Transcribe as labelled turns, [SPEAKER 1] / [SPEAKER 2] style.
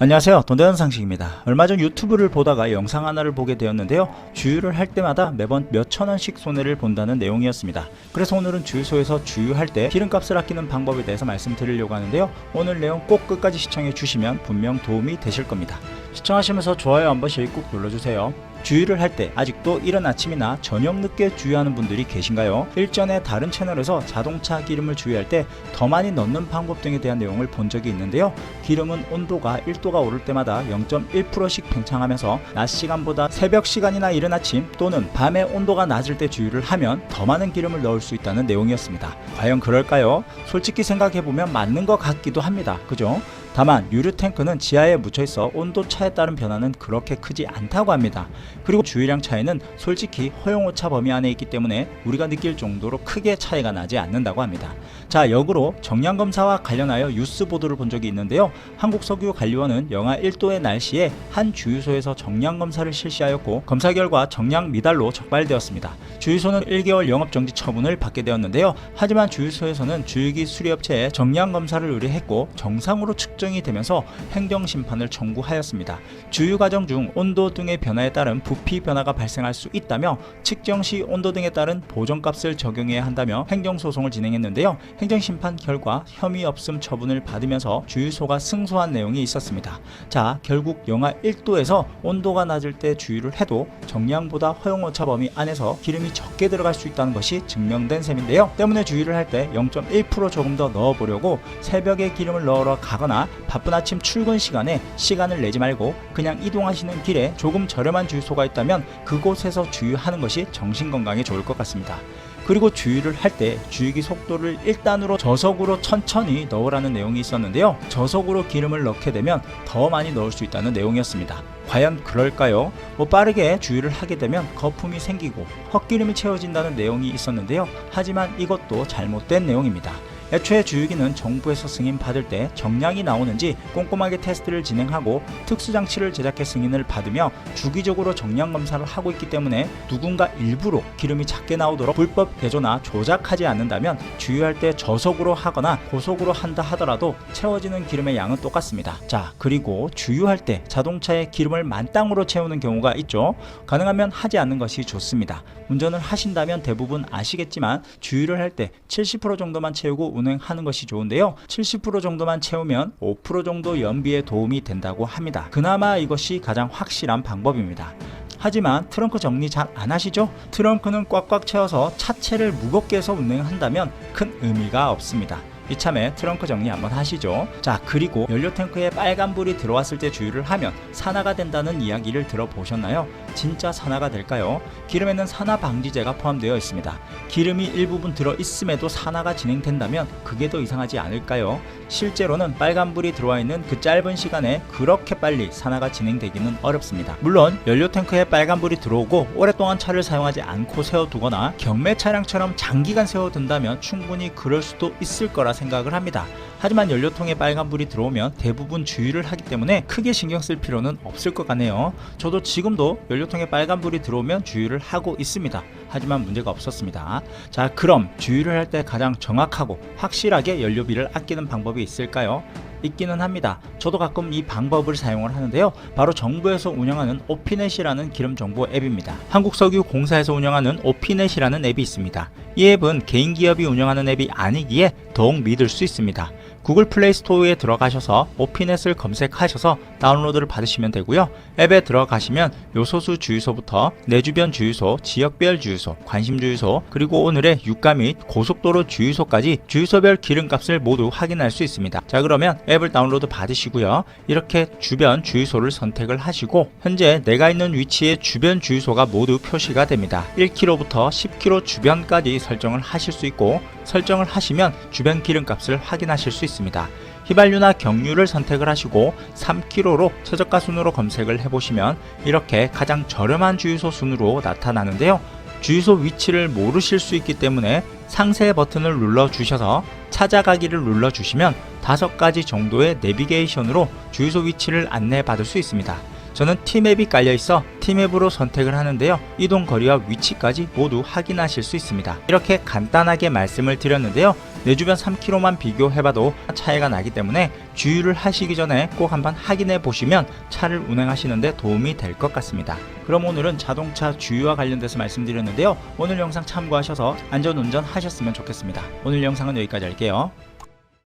[SPEAKER 1] 안녕하세요, 돈되는 상식입니다. 얼마 전 유튜브를 보다가 영상 하나를 보게 되었는데요, 주유를 할 때마다 매번 몇천원씩 손해를 본다는 내용이었습니다. 그래서 오늘은 주유소에서 주유할 때 기름값을 아끼는 방법에 대해서 말씀드리려고 하는데요, 오늘 내용 꼭 끝까지 시청해 주시면 분명 도움이 되실 겁니다. 시청하시면서 좋아요 한 번씩 꼭 눌러주세요. 주유를 할 때 아직도 이른 아침이나 저녁 늦게 주유하는 분들이 계신가요? 일전에 다른 채널에서 자동차 기름을 주유할 때 더 많이 넣는 방법 등에 대한 내용을 본 적이 있는데요, 기름은 온도가 1도가 오를 때마다 0.1%씩 팽창하면서 낮 시간보다 새벽 시간이나 이른 아침 또는 밤에 온도가 낮을 때 주유를 하면 더 많은 기름을 넣을 수 있다는 내용이었습니다. 과연 그럴까요? 솔직히 생각해보면 맞는 것 같기도 합니다. 그죠? 다만 유류 탱크는 지하에 묻혀있어 온도 차에 따른 변화는 그렇게 크지 않다고 합니다. 그리고 주유량 차이는 솔직히 허용오차 범위 안에 있기 때문에 우리가 느낄 정도로 크게 차이가 나지 않는다고 합니다. 자, 역으로 정량검사와 관련하여 뉴스 보도를 본 적이 있는데요, 한국석유관리원은 영하 1도의 날씨에 한 주유소에서 정량검사를 실시하였고 검사 결과 정량 미달로 적발되었습니다. 주유소는 1개월 영업정지 처분을 받게 되었는데요, 하지만 주유소에서는 주유기 수리업체에 정량검사를 의뢰했고 정상으로 측정이 되면서 행정심판을 청구하였습니다. 주유 과정 중 온도 등의 변화에 따른 부피 변화가 발생할 수 있다며 측정 시 온도 등에 따른 보정값을 적용해야 한다며 행정소송을 진행했는데요, 행정심판 결과 혐의 없음 처분을 받으면서 주유소가 승소한 내용이 있었습니다. 자, 결국 영하 1도에서 온도가 낮을 때 주유를 해도 정량보다 허용오차 범위 안에서 기름이 적게 들어갈 수 있다는 것이 증명된 셈인데요, 때문에 주유를 할 때 0.1% 조금 더 넣어보려고 새벽에 기름을 넣으러 가거나 바쁜 아침 출근 시간에 시간을 내지 말고 그냥 이동하시는 길에 조금 저렴한 주유소가 있다면 그곳에서 주유하는 것이 정신건강에 좋을 것 같습니다. 그리고 주유를 할 때 주유기 속도를 1단으로 저속으로 천천히 넣으라는 내용이 있었는데요, 저속으로 기름을 넣게 되면 더 많이 넣을 수 있다는 내용이었습니다. 과연 그럴까요? 빠르게 주유를 하게 되면 거품이 생기고 헛기름이 채워진다는 내용이 있었는데요, 하지만 이것도 잘못된 내용입니다. 애초에 주유기는 정부에서 승인받을 때 정량이 나오는지 꼼꼼하게 테스트를 진행하고 특수장치를 제작해 승인을 받으며 주기적으로 정량검사를 하고 있기 때문에 누군가 일부러 기름이 작게 나오도록 불법 개조나 조작하지 않는다면 주유할 때 저속으로 하거나 고속으로 한다 하더라도 채워지는 기름의 양은 똑같습니다. 자, 그리고 주유할 때 자동차에 기름을 만땅으로 채우는 경우가 있죠. 가능하면 하지 않는 것이 좋습니다. 운전을 하신다면 대부분 아시겠지만 주유를 할 때 70% 정도만 채우고 운행하는 것이 좋은데요, 70% 정도만 채우면 5% 정도 연비에 도움이 된다고 합니다. 그나마 이것이 가장 확실한 방법입니다. 하지만 트렁크 정리 잘 안 하시죠? 트렁크는 꽉꽉 채워서 차체를 무겁게 해서 운행한다면 큰 의미가 없습니다. 이참에 트렁크 정리 한번 하시죠. 자, 그리고 연료 탱크에 빨간불이 들어왔을 때 주유를 하면 산화가 된다는 이야기를 들어보셨나요? 진짜 산화가 될까요? 기름에는 산화 방지제가 포함되어 있습니다. 기름이 일부분 들어있음에도 산화가 진행된다면 그게 더 이상하지 않을까요? 실제로는 빨간불이 들어와 있는 그 짧은 시간에 그렇게 빨리 산화가 진행되기는 어렵습니다. 물론 연료 탱크에 빨간불이 들어오고 오랫동안 차를 사용하지 않고 세워두거나 경매 차량처럼 장기간 세워둔다면 충분히 그럴 수도 있을 거라 생각을 합니다. 하지만 연료통에 빨간불이 들어오면 대부분 주유를 하기 때문에 크게 신경 쓸 필요는 없을 것 같네요. 저도 지금도 연료통에 빨간불이 들어오면 주유를 하고 있습니다. 하지만 문제가 없었습니다. 자, 그럼 주유를 할 때 가장 정확하고 확실하게 연료비를 아끼는 방법이 있을까요? 있기는 합니다. 저도 가끔 이 방법을 사용을 하는데요, 바로 정부에서 운영하는 오피넷이라는 기름정보 앱입니다. 한국석유공사에서 운영하는 오피넷이라는 앱이 있습니다. 이 앱은 개인 기업이 운영하는 앱이 아니기에 더욱 믿을 수 있습니다. 구글 플레이 스토어에 들어가셔서 오피넷을 검색하셔서 다운로드를 받으시면 되고요, 앱에 들어가시면 요소수 주유소부터 내 주변 주유소, 지역별 주유소, 관심 주유소, 그리고 오늘의 유가 및 고속도로 주유소까지 주유소별 기름값을 모두 확인할 수 있습니다. 자, 그러면 앱을 다운로드 받으시고요, 이렇게 주변 주유소를 선택을 하시고 현재 내가 있는 위치의 주변 주유소가 모두 표시가 됩니다. 1km부터 10km 주변까지 설정을 하실 수 있고, 설정을 하시면 주변 기름값을 확인하실 수 있습니다. 휘발유나 경유를 선택을 하시고 3km로 최저가 순으로 검색을 해보시면 이렇게 가장 저렴한 주유소 순으로 나타나는데요, 주유소 위치를 모르실 수 있기 때문에 상세 버튼을 눌러 주셔서 찾아가기를 눌러 주시면 5가지 정도의 내비게이션으로 주유소 위치를 안내받을 수 있습니다. 저는 팀앱이 깔려있어 팀앱으로 선택을 하는데요, 이동 거리와 위치까지 모두 확인하실 수 있습니다. 이렇게 간단하게 말씀을 드렸는데요, 내 주변 3km만 비교해봐도 차이가 나기 때문에 주유를 하시기 전에 꼭 한번 확인해 보시면 차를 운행하시는데 도움이 될 것 같습니다. 그럼 오늘은 자동차 주유와 관련돼서 말씀드렸는데요. 오늘 영상 참고하셔서 안전운전 하셨으면 좋겠습니다. 오늘 영상은 여기까지 할게요.